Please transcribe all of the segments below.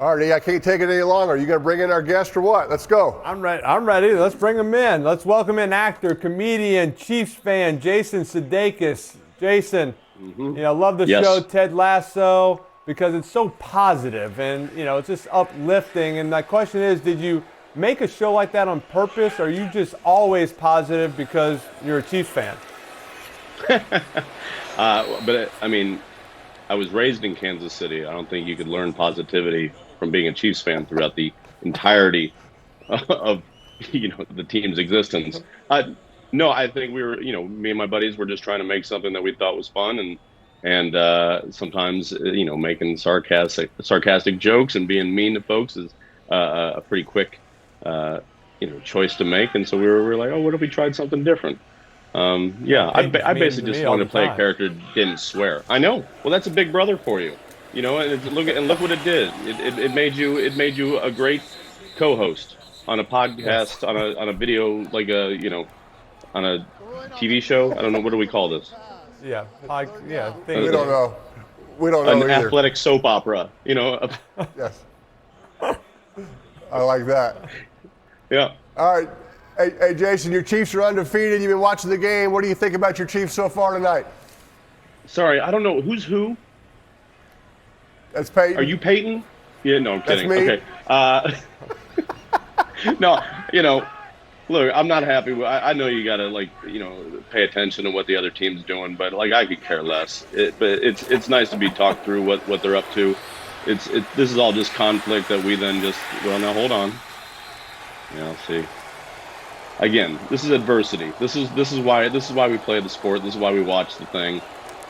All right, I can't take it any longer. Are you going to bring in our guest or what? Let's go. I'm ready. Let's bring him in. Let's welcome in actor, comedian, Chiefs fan, Jason Sudeikis. Jason, love the show Ted Lasso because it's so positive and, it's just uplifting. And my question is, did you make a show like that on purpose, or are you just always positive because you're a Chiefs fan? I was raised in Kansas City. I don't think you could learn positivity from being a Chiefs fan throughout the entirety of the team's existence. No, I think we were, me and my buddies were just trying to make something that we thought was fun, and sometimes making sarcastic jokes and being mean to folks is a pretty quick choice to make. And so we were like, oh, what if we tried something different? I basically just wanted to play a character who didn't swear. I know. Well, that's a Big Brother for you, and look what it did. It made you a great co-host on a podcast, on a video, like on a TV show. I don't know, what do we call this? We don't know. We don't know an either. Athletic soap opera. Yes. I like that. Yeah. All right. Hey, Jason, your Chiefs are undefeated. You've been watching the game. What do you think about your Chiefs so far tonight? Sorry, I don't know. Who's who? That's Peyton. Are you Peyton? Yeah, no, I'm kidding. That's me. Okay. No, look, I'm not happy. I know you got to, pay attention to what the other team's doing, but, I could care less. But it's nice to be talked through what they're up to. This is all just conflict that we then just, now hold on. Yeah, I'll see. Again, this is adversity. This is why we play the sport. This is why we watch the thing.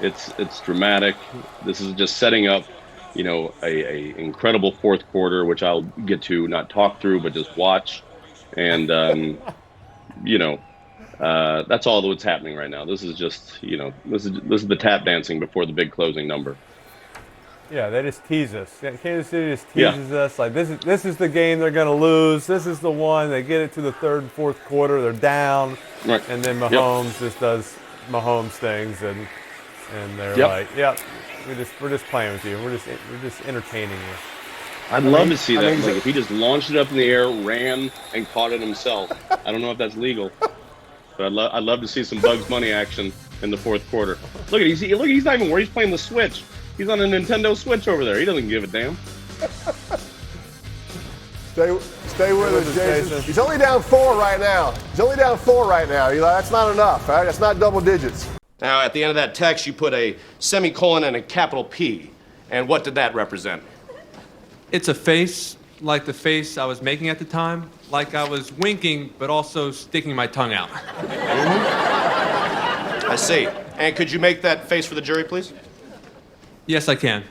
It's dramatic. This is just setting up, a incredible fourth quarter, which I'll get to not talk through, but just watch. And that's all that's happening right now. This is just, this is the tap dancing before the big closing number. Yeah, they just tease us. Kansas City just teases us. Like, this is the game they're going to lose. This is the one. They get it to the third and fourth quarter. They're down. Right. And then Mahomes just does Mahomes things, and they're like, we're just playing with you. We're just entertaining you. I'd love to see that. If he just launched it up in the air, ran, and caught it himself. I don't know if that's legal, but I'd love to see some Bugs Bunny action in the fourth quarter. Look, he's not even where he's playing the Switch. He's on a Nintendo Switch over there. He doesn't give a damn. Stay with us, Jason. He's only down 4 right now. That's not enough, right? That's not double digits. Now, at the end of that text, you put a semicolon and a capital P. And what did that represent? It's a face, like the face I was making at the time. Like I was winking, but also sticking my tongue out. I see. And could you make that face for the jury, please? Yes, I can.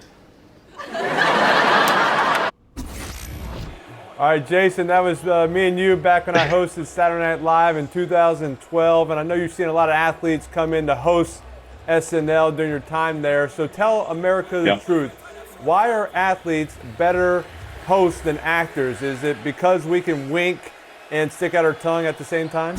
All right, Jason, that was me and you back when I hosted Saturday Night Live in 2012. And I know you've seen a lot of athletes come in to host SNL during your time there. So tell America the truth. Why are athletes better hosts than actors? Is it because we can wink and stick out our tongue at the same time?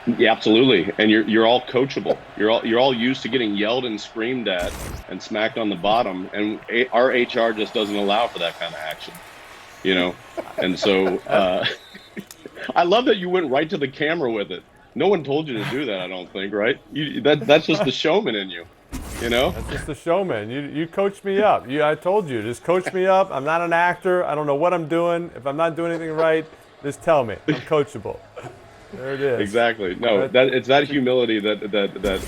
Yeah, absolutely. And you're all coachable. You're all used to getting yelled and screamed at and smacked on the bottom, and our HR just doesn't allow for that kind of action. And so I love that you went right to the camera with it. No one told you to do that, I don't think, right? That's just the showman in you. That's just the showman. You coached me up. I told you, just coach me up. I'm not an actor. I don't know what I'm doing. If I'm not doing anything right, just tell me. I'm coachable. There it is. Exactly. No, it's that humility that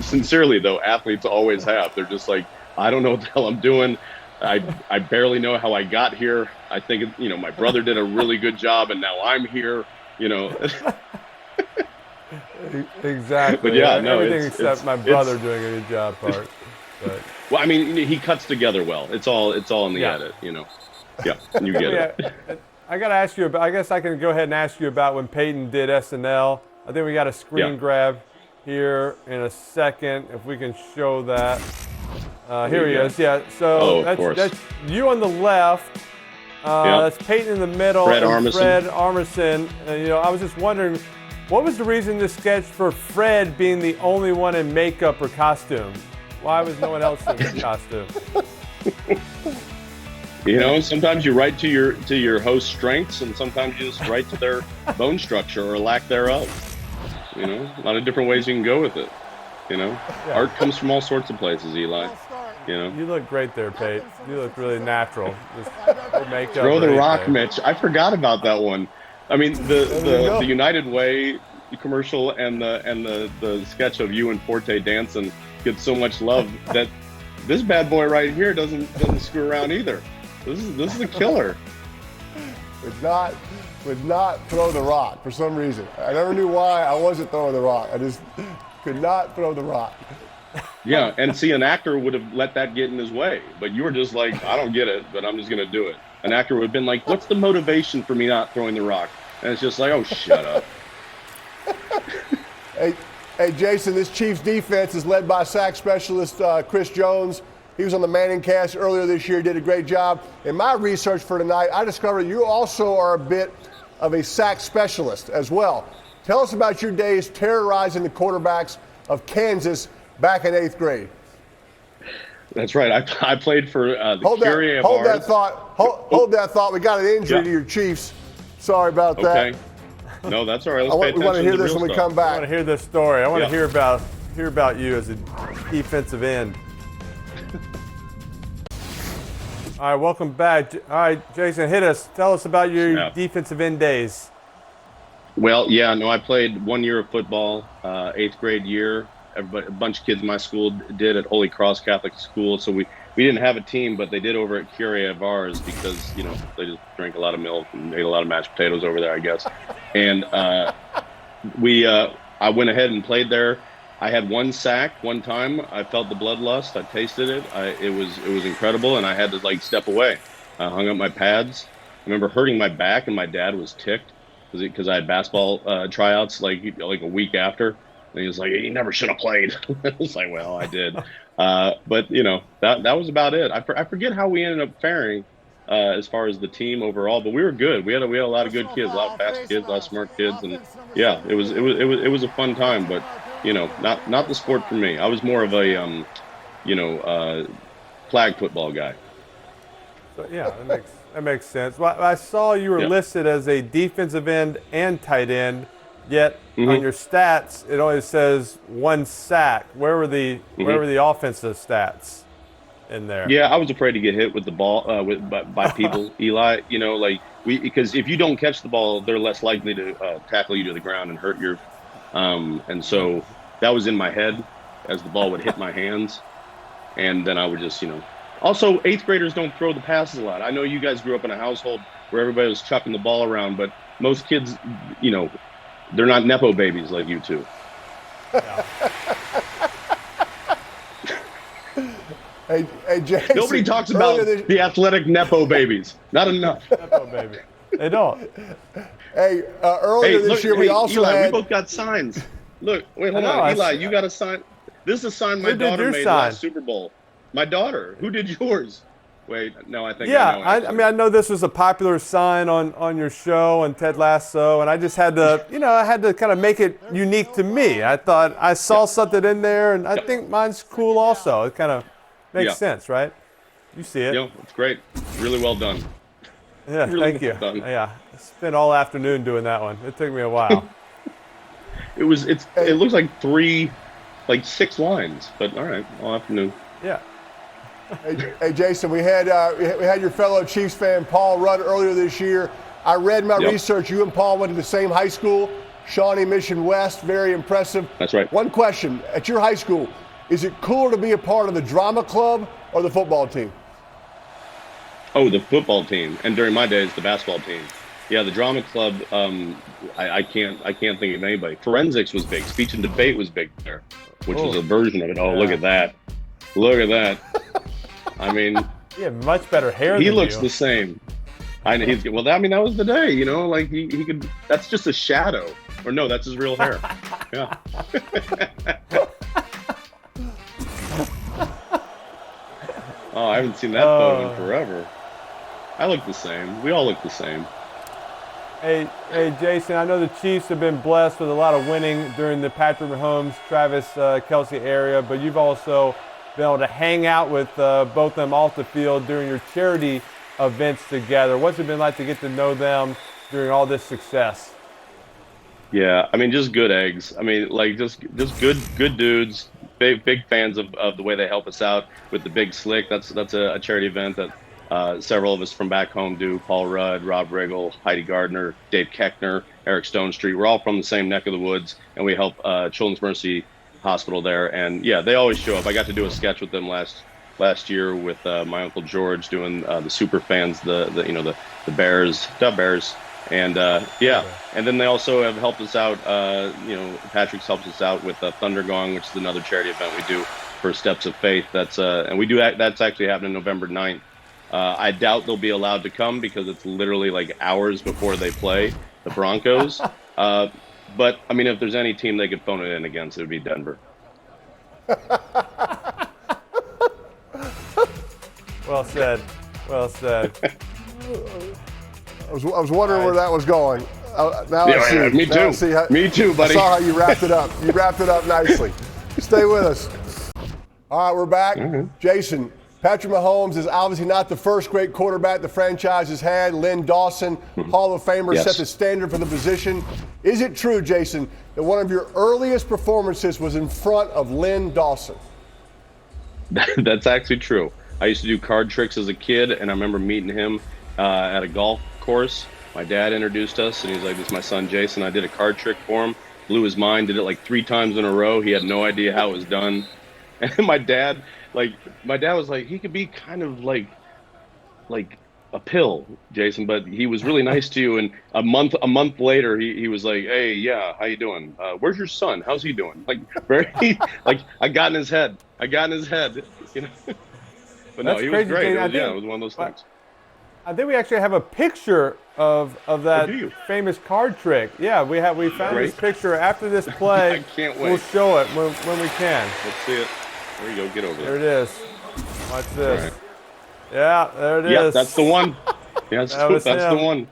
sincerely though athletes always have. They're just like, I don't know what the hell I'm doing. I barely know how I got here. I think my brother did a really good job, and now I'm here. Exactly. But yeah, no, everything except my brother doing a good job part. But. Well, I mean, he cuts together well. It's all in the edit. Yeah, you get it. I got to ask you about, I guess I can go ahead and ask you about when Peyton did SNL. I think we got a screen grab here in a second, if we can show that. Here he is, So that's you on the left. That's Peyton in the middle. Fred Armisen. I was just wondering, what was the reason this sketch for Fred being the only one in makeup or costume? Why was no one else in costume? You know, sometimes you write to your host's strengths, and sometimes you just write to their bone structure or lack thereof. You know, a lot of different ways you can go with it. You know, art comes from all sorts of places, Eli. You know, you look great there, Pate. You look really natural. Just makeup, throw the rock, anything. Mitch. I forgot about that one. I mean, the United Way commercial and the sketch of you and Forte dancing gets so much love that this bad boy right here doesn't screw around either. This is a killer. Would not throw the rock for some reason. I never knew why I wasn't throwing the rock. I just could not throw the rock. Yeah, and see, an actor would have let that get in his way, but you were just like, I don't get it, but I'm just gonna do it. An actor would have been like, what's the motivation for me not throwing the rock? And it's just like, oh, shut up. Hey, Jason, this Chiefs defense is led by sack specialist Chris Jones. He was on the ManningCast earlier this year, did a great job. In my research for tonight, I discovered you also are a bit of a sack specialist as well. Tell us about your days terrorizing the quarterbacks of Kansas back in 8th grade. That's right. I played for the Curie of Hold ours. that thought. Hold that thought. We got an injury to your Chiefs. Sorry about that. Okay. No, that's all right. Let's pay We want to hear attention this real when we stuff. come back. I want to hear this story. I want to hear about you as a defensive end. All right, welcome back. All right, Jason, hit us. Tell us about your defensive end days. Well, yeah, no, I played 1 year of football, 8th grade year. Everybody, a bunch of kids in my school did at Holy Cross Catholic School. So we didn't have a team, but they did over at Curie of ours because, you know, they just drank a lot of milk and ate a lot of mashed potatoes over there, I guess. And I went ahead and played there. I had one sack one time. I felt the bloodlust. I tasted it. It was incredible, and I had to like step away. I hung up my pads. I remember hurting my back, and my dad was ticked because I had basketball tryouts like a week after. And he was like, "You never should have played." I was like, "Well, I did." But you know, that was about it. I forget how we ended up faring as far as the team overall, but we were good. We had a lot of good kids, a lot of fast kids, a lot of smart kids, and yeah, it was a fun time. But you know, not the sport for me. I was more of a flag football guy. So, yeah, that makes sense. Well, I saw you were listed as a defensive end and tight end, yet on your stats it always says one sack. Where were the offensive stats in there? Yeah, I was afraid to get hit with the ball by people, Eli. You know, because if you don't catch the ball, they're less likely to tackle you to the ground and hurt your. And so that was in my head as the ball would hit my hands, and then I would just, you know. Also, 8th graders don't throw the passes a lot. I know you guys grew up in a household where everybody was chucking the ball around, but most kids, you know, they're not Nepo babies like you two. Yeah. Hey, Jason. Nobody talks about the athletic Nepo babies. Not enough. Nepo baby. They don't. Hey, earlier this year we also Eli, had. we both got signs. Look, wait, hold on. Eli, you got a sign. This is a sign my daughter made last Super Bowl. My daughter. Who did yours? Wait, no, I think. Yeah, I mean, I know this was a popular sign on your show and Ted Lasso, and I just had to, I had to kind of make it unique to me. I thought I saw something in there, and I think mine's cool also. It kind of makes sense, right? You see it. Yeah, it's great. Really well done. Yeah, really thank you. Well done. Yeah, I spent all afternoon doing that one. It took me a while. It looks like 6 lines, but all right, all afternoon. Yeah. Hey, Jason, we had your fellow Chiefs fan Paul Rudd earlier this year. I read my research. You and Paul went to the same high school, Shawnee Mission West. Very impressive. That's right. One question: at your high school, is it cooler to be a part of the drama club or the football team? Oh, the football team, and during my days, the basketball team. Yeah, the drama club. I can't think of anybody. Forensics was big. Speech and debate was big there, which was a version of it. Oh, look at that! Look at that! I mean, he had much better hair. He than looks you. the same. I know well. I mean, that was the day. You know, like he could. That's just a shadow, or no, that's his real hair. Yeah. Oh, I haven't seen that photo in forever. I look the same. We all look the same. Hey, Jason, I know the Chiefs have been blessed with a lot of winning during the Patrick Mahomes, Travis Kelce area, but you've also been able to hang out with both of them off the field during your charity events together. What's it been like to get to know them during all this success? Yeah, I mean, just good eggs. I mean, like just good dudes. Big fans of the way they help us out with the Big Slick. That's a charity event that several of us from back home do. Paul Rudd, Rob Riggle, Heidi Gardner, Dave Keckner, Eric Stone Street. We're all from the same neck of the woods, and we help Children's Mercy Hospital there. And yeah, they always show up. I got to do a sketch with them last year with my Uncle George doing the super fans, the Bears, Dub Bears. And and then they also have helped us out. Patrick's helped us out with Thunder Gong, which is another charity event we do for Steps of Faith. And we do that's actually happening November 9th. I doubt they'll be allowed to come because it's literally like hours before they play the Broncos. But I mean, if there's any team they could phone it in against, it would be Denver. Well said. Well said. I was wondering where that was going. Now I see. Yeah, me now too. I see how, Me too, buddy. I saw how you wrapped it up. You wrapped it up nicely. Stay with us. All right, we're back. Mm-hmm. Jason, Patrick Mahomes is obviously not the first great quarterback the franchise has had. Lynn, Dawson, Hall of Famer, Yes. set the standard for the position. Is it true, Jason, that one of your earliest performances was in front of Lynn Dawson? That's actually true. I used to do card tricks as a kid, and I remember meeting him at a golf course. My dad introduced us, and he's like, "This is my son Jason." I did a card trick for him, blew his mind, did it like 3 times in a row. He had no idea how it was done. And my dad was like, he could be kind of like a pill, Jason, but he was really nice to you. And a month later, he was like, "Hey, yeah, how you doing? Where's your son? How's he doing?" Like very like I got in his head, you know. But no, That's he was crazy, great. Jason. It was one of those things. I think we actually have a picture of that do you? famous card trick. Yeah, we found this Great. picture after this play. I can't We'll wait. show it when we can. Let's see it. There you go. Get over There it there. is. Watch this. All right. Yeah, there it is. Yep, that's the one. Yeah, that's the him. one.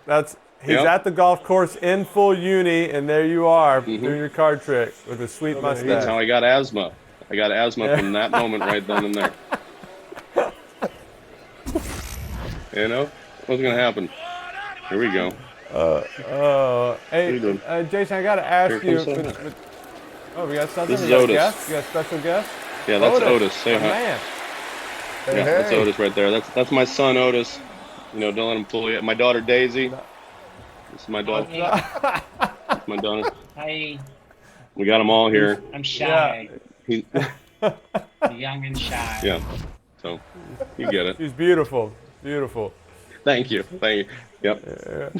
He's Yep. at the golf course in full uni, and there you are doing your card trick with a sweet That's mustache. how I got asthma. I got asthma from that moment right then and there. You know? What's going to happen? Here we go. Hey, you doing? Jason, I got to ask Here you. comes Santa. We got something? This is We got a Otis. guest? You got a special guest? Yeah, that's Otis. Say my hi. man. Hey, Yeah, that's hey. Otis right there. That's my son, Otis. You know, don't let him fool you. My daughter, Daisy. This is my daughter. That's my daughter. Hi, We got them all here. I'm shy. He, Young and shy. yeah. So, you get it. She's beautiful. Beautiful. Thank you. Yep.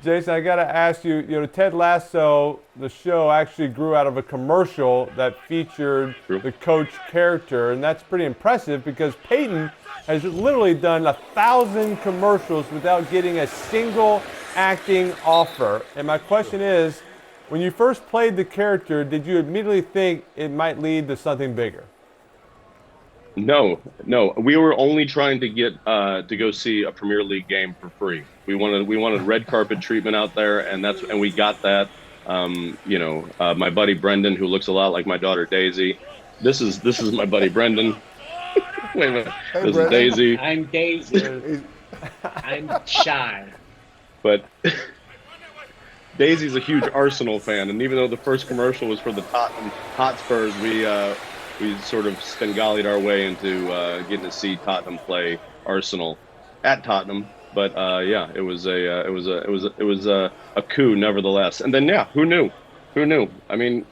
Jason, I got to ask you, Ted Lasso, the show actually grew out of a commercial that featured True. the coach character, and that's pretty impressive because Peyton has literally done 1,000 commercials without getting a single acting offer. And my question is, when you first played the character, did you immediately think it might lead to something bigger? No. We were only trying to get to go see a Premier League game for free. We wanted red carpet treatment out there, and we got that. My buddy Brendan, who looks a lot like my daughter Daisy. This is my buddy Brendan. Wait a minute. Hey, This Brendan. is Daisy. I'm Daisy. I'm shy. But Daisy's a huge Arsenal fan, and even though the first commercial was for the Tottenham Hotspurs, we sort of Spengali'd our way into getting to see Tottenham play Arsenal at Tottenham. But it was a coup nevertheless. And then who knew? I mean,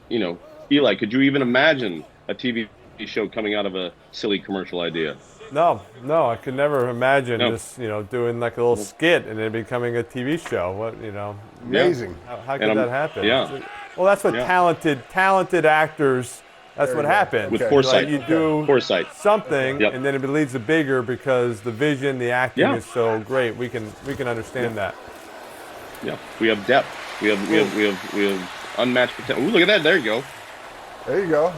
Eli, could you even imagine a TV show coming out of a silly commercial idea? No, I could never imagine No. just, doing like a little skit and it becoming a TV show. Amazing. How could that happen? Yeah. Well, that's what Yeah. talented actors, that's what you go. happens. With Okay. foresight. You do Foresight. something Yep. and then it leads to bigger because the vision, the acting Yeah. is so great. We can understand that. Yeah. We have depth. We have unmatched potential. Ooh, look at that. There you go. There you go.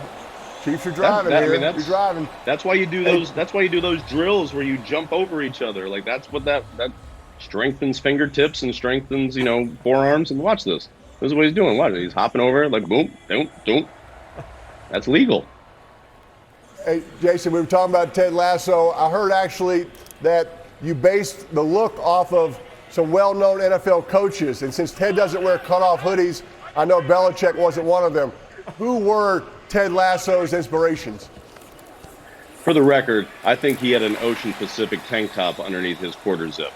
Chiefs are driving that- I here. mean, that's- You're driving. That's why you do those. That's why you do those drills where you jump over each other. Like that's what that strengthens fingertips and strengthens forearms. And watch this. This is what he's doing. Watch it. He's hopping over like boom, boom, boom. That's legal. Hey, Jason, we were talking about Ted Lasso. I heard actually that you based the look off of some well-known NFL coaches. And since Ted doesn't wear cutoff hoodies, I know Belichick wasn't one of them. Who were Ted Lasso's inspirations? For the record, I think he had an Ocean Pacific tank top underneath his quarter zip.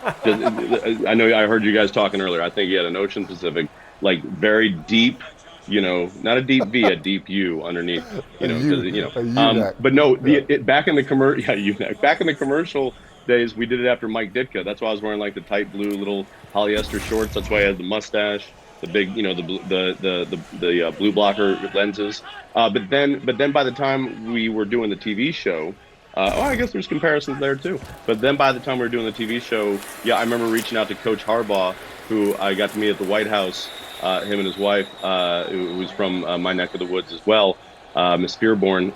I know I heard you guys talking earlier. I think he had an Ocean Pacific, like very deep, not a deep V, a deep U underneath, But no, back in the back in the commercial days, we did it after Mike Ditka. That's why I was wearing like the tight blue little polyester shorts. That's why I had the mustache, the big, the blue blocker lenses. But then by the time we were doing the TV show, I guess there's comparisons there too. But then by the time we were doing the TV show, I remember reaching out to Coach Harbaugh, who I got to meet at the White House. Him and his wife, who was from my neck of the woods as well, Miss Spearborn.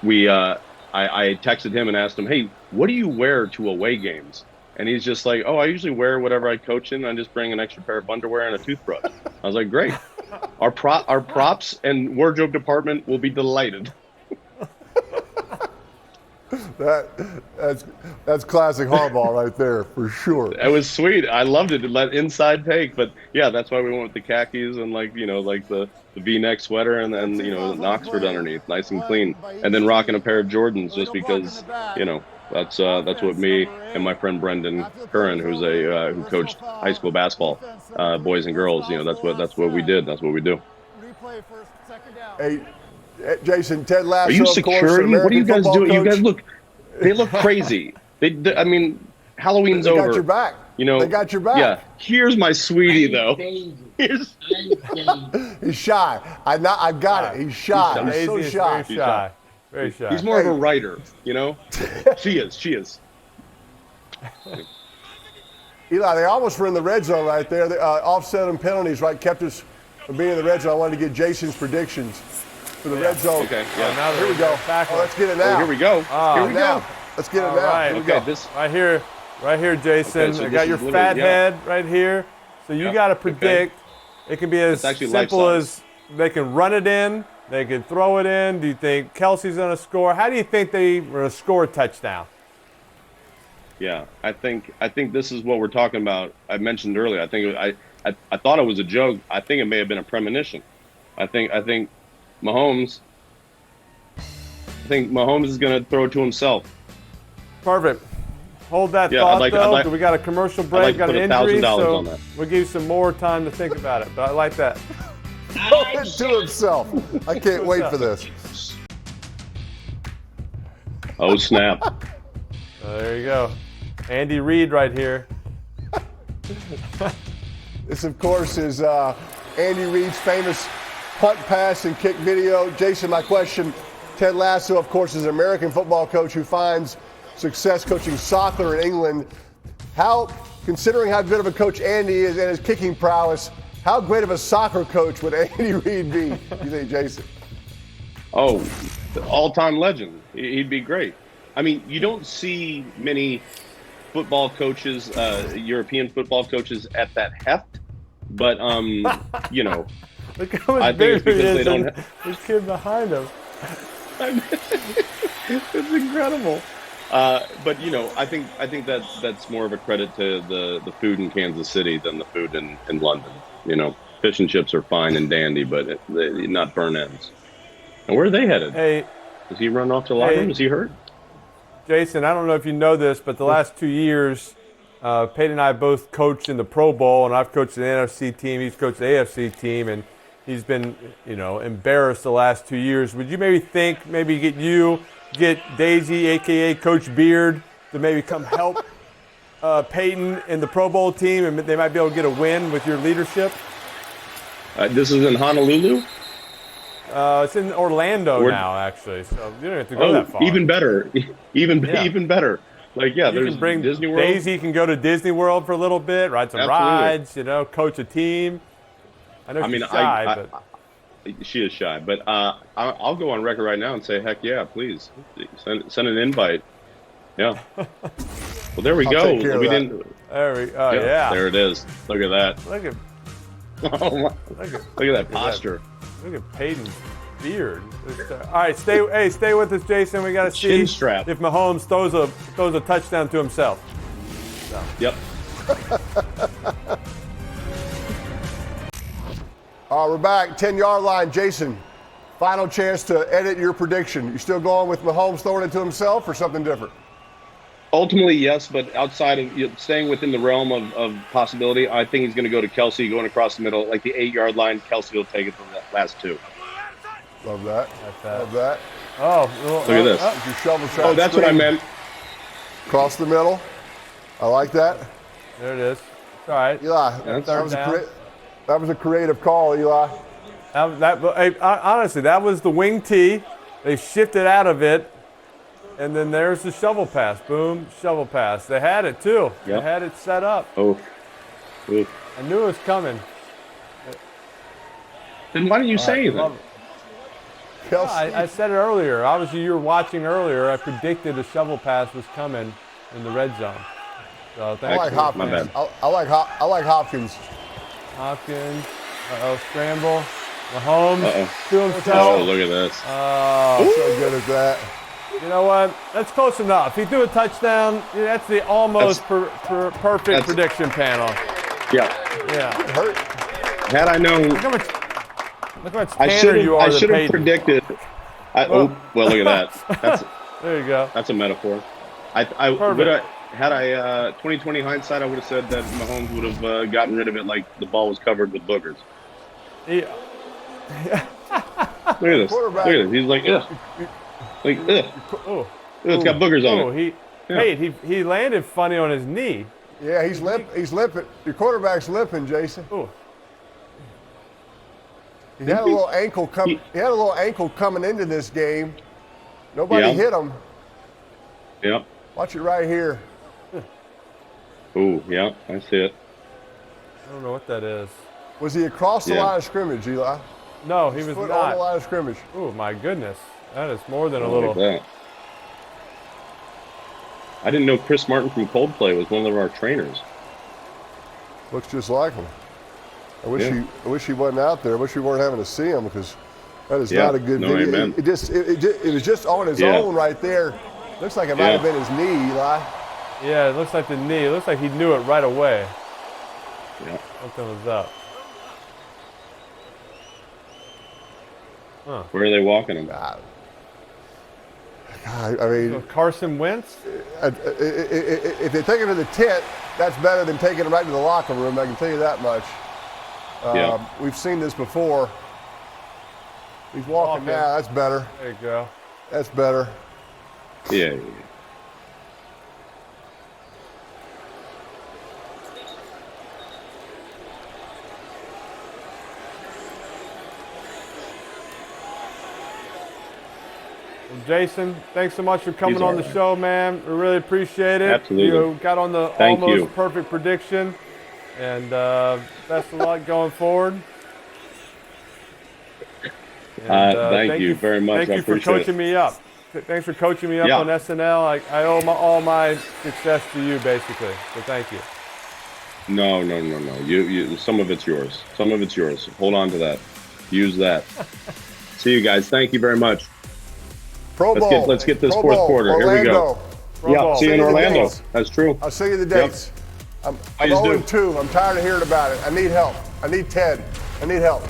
I texted him and asked him, "Hey, what do you wear to away games?" And he's just like, "Oh, I usually wear whatever I coach in. I just bring an extra pair of underwear and a toothbrush." I was like, "Great. Our props and wardrobe department will be delighted." That's classic Harbaugh right there for sure. That was sweet. I loved it. Inside take, but yeah, that's why we went with the khakis and like the V-neck sweater and then an Oxford underneath, nice and clean, and then rocking a pair of Jordans just because that's what me and my friend Brendan Curran, who coached high school basketball, boys and girls, that's what we did. That's what we do. Hey, Jason, Ted Lasso. Are you security? What are you guys doing? Coach. You guys look crazy. I mean, Halloween's over. They got your back. They got your back. Yeah. Here's my sweetie, though. He's shy. I got it. He's shy. He's so shy. Very shy. Very shy. He's more of a writer, She is. Eli, they almost were in the red zone right there. They, offset and penalties, right, kept us from being in the red zone. I wanted to get Jason's predictions for the red zone. Okay. Yeah. Now here we go. Let's get it now. Here we go. Here we go. Let's get it now. Right. Here we go. Right here, Jason. Okay, so I got your fat head right here. So you got to predict. It can be as simple as they can run it in, they can throw it in. Do you think Kelsey's going to score? How do you think they were going to score a touchdown? Yeah, I think this is what we're talking about. I mentioned earlier. I think I thought it was a joke. I think it may have been a premonition. I think Mahomes is going to throw it to himself. Perfect. Hold that thought, though. We got a commercial break, got an injury, so we'll give you some more time to think about it. But I like that. Throw it to himself. I can't wait for this. Oh, snap. There you go. Andy Reid right here. This, of course, is Andy Reid's famous punt, pass, and kick video. Jason, my question, Ted Lasso, of course, is an American football coach who finds success coaching soccer in England. Considering how good of a coach Andy is and his kicking prowess, how great of a soccer coach would Andy Reid be, you think, Jason? Oh, all-time legend. He'd be great. I mean, you don't see many football coaches, European football coaches at that heft, but, Look how much bigger he is than this kid behind him. It's incredible. But I think that's more of a credit to the food in Kansas City than the food in London. Fish and chips are fine and dandy, but not burn ends. And where are they headed? Hey, is he run off to the locker room? Is he hurt? Jason, I don't know if you know this, but the last 2 years, Peyton and I both coached in the Pro Bowl, and I've coached the NFC team. He's coached the AFC team, and he's been, embarrassed the last 2 years. Would you get Daisy, a.k.a. Coach Beard, to maybe come help Peyton in the Pro Bowl team, and they might be able to get a win with your leadership? This is in Honolulu? It's in Orlando now, actually, so you don't have to go that far. Even better. Even better. Like, there's bring Disney World. Daisy can go to Disney World for a little bit, ride some rides, coach a team. I know she's shy, but she is shy. But I'll go on record right now and say, heck yeah, please send an invite. Yeah. Well, there we go. We didn't. There we. Oh yeah. There it is. Look at that. Look at that posture. Look at Peyton's beard. All right, stay with us, Jason. We got to see if Mahomes throws a touchdown to himself. Yep. We're back. 10-yard line. Jason, final chance to edit your prediction. You still going with Mahomes throwing it to himself or something different? Ultimately, yes, but outside of staying within the realm of possibility, I think he's going to go to Kelsey going across the middle, like the 8-yard line. Kelsey will take it from the last 2. Love that. Love that. Oh, Look at this. Your shovel shot. Oh, that's what I meant. Across the middle. I like that. there it is. It's all right. Eli, that was a creative call, Eli. Honestly, that was the wing tee. They shifted out of it, and then there's the shovel pass. Boom, shovel pass. They had it too. Yep. They had it set up. Oh. Oof. I knew it was coming. Then why didn't you say anything? Kelsey. I said it earlier. Obviously, you were watching earlier. I predicted a shovel pass was coming in the red zone. So I like Excellent. My Hopkins. bad. I like Hopkins. Hopkins. Scramble. Mahomes Uh-oh. to himself. Oh, look at this. So good at that. You know what? That's close enough. He threw a touchdown. Yeah, that's the almost perfect prediction panel. Yeah. Yeah. Hurt. Had I known, Look how much tanner you are I than should have Peyton. predicted. Well, look at that. There you go. That's a metaphor. Perfect. Had I 2020 hindsight, I would have said that Mahomes would have gotten rid of it like the ball was covered with boogers. Yeah. Look at this. Look at this. He's like, ugh. Like, ugh. Oh. It's got boogers on it. He landed funny on his knee. Yeah, he's limping. Your quarterback's limping, Jason. Oh. He had a little ankle coming into this game. Nobody hit him. Yep. Watch it right here. Ooh, yeah, I see it. I don't know what that is. Was he across the line of scrimmage, Eli? No, he was Foot on the not. line of scrimmage. Oh my goodness. That is more than a Like little. that. I didn't know Chris Martin from Coldplay was one of our trainers. Looks just like him. I wish he wasn't out there. I wish we weren't having to see him because that is not a good video. Amen. It was just on his own right there. Looks like it might have been his knee, Eli. Yeah, it looks like the knee. It looks like he knew it right away. Yeah. Something was up. Huh. Where are they walking him? God, I mean, Carson Wentz? if they take him to the tent, that's better than taking him right to the locker room. I can tell you that much. We've seen this before. He's walking now. That's better. There you go. That's better. Yeah. Well, Jason, thanks so much for coming on the show, man. We really appreciate it. Absolutely. You got on the almost perfect prediction. And best of luck going forward. And, thank you very much. Thank you for coaching me up. Thanks for coaching me up on SNL. I owe all my success to you, basically. So thank you. No. You some of it's yours. Some of it's yours. Hold on to that. Use that. See you guys. Thank you very much. Pro Bowl. Let's get this Pro fourth Bowl. quarter. Orlando. Here we go. Bowl. See you in Orlando. Dates. That's true. I'll send you the dates. I'm Please do. 0-2. I'm tired of hearing about it. I need help. I need Ted. I need help.